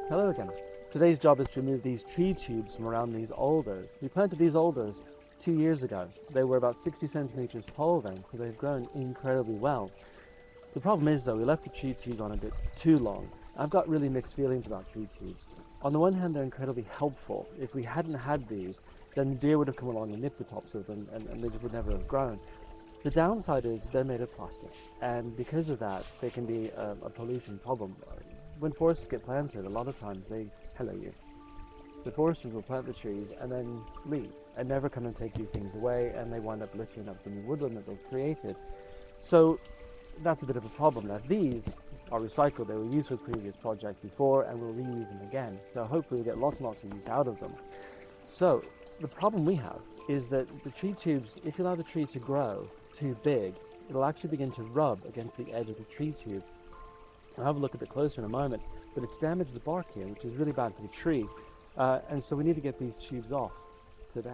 Hello again. Today's job is to remove these tree tubes from around these alders. We planted these alders 2 years ago. They were about 60 centimeters tall then, so they've grown incredibly well. The problem is though, we left the tree tubes on a bit too long. I've got really mixed feelings about tree tubes. On the one hand, they're incredibly helpful. If we hadn't had these, then the deer would have come along and nipped the tops of them and they just would never have grown. The downside is they're made of plastic, and because of that, they can be a pollution problem. When forests get planted, a lot of times the foresters will plant the trees and then leave and never come and take these things away, and they wind up littering up the new woodland that they've created. So that's a bit of a problem. Now these are recycled. They were used for a previous project before, and we'll reuse them again. So hopefully we'll get lots and lots of use out of them. So the problem we have is that the tree tubes, if you allow the tree to grow too big, it'll actually begin to rub against the edge of the tree tube. I'll have a look a bit closer in a moment, but it's damaged the bark here, which is really bad for the tree. And so we need to get these tubes off today.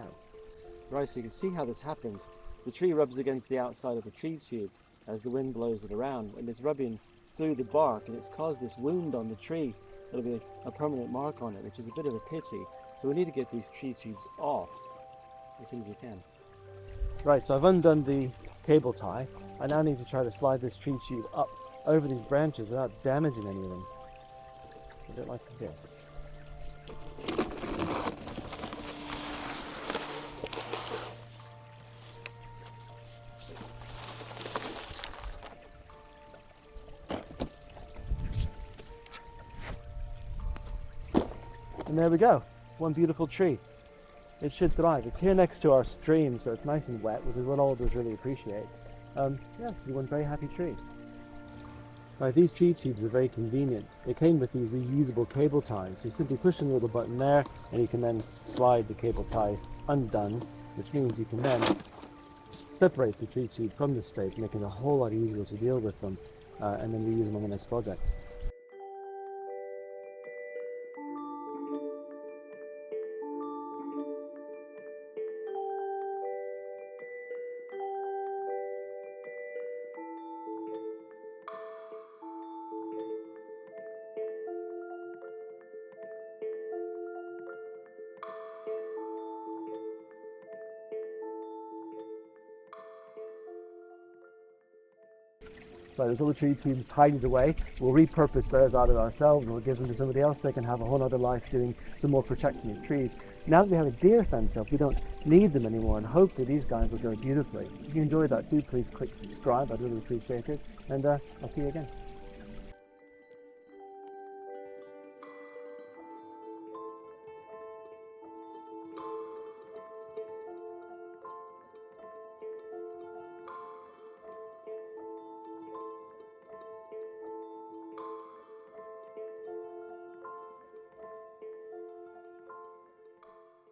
Right, so you can see how this happens. The tree rubs against the outside of the tree tube as the wind blows it around, and it's rubbing through the bark, and it's caused this wound on the tree. There'll be a permanent mark on it, which is a bit of a pity. So we need to get these tree tubes off as soon as we can. Right, so I've undone the cable tie. I now need to try to slide this tree tube up over these branches without damaging any of them. A bit like this. And there we go, one beautiful tree. It should thrive. It's here next to our stream, so it's nice and wet, which is what alders really appreciate. Yeah, it's one very happy tree. Now, these tree tubes are very convenient. They came with these reusable cable ties. So you simply push the little button there, and you can then slide the cable tie undone, which means you can then separate the tree tube from the stake, making it a whole lot easier to deal with them, and then reuse them on the next project. So there's all the tree tubes tidied away. We'll repurpose those out of ourselves, and we'll give them to somebody else. They can have a whole other life doing some more protection of trees. Now that we have a deer fence up, we don't need them anymore, and hopefully these guys will grow beautifully. If you enjoyed that, do please click subscribe. I'd really appreciate it, and I'll see you again.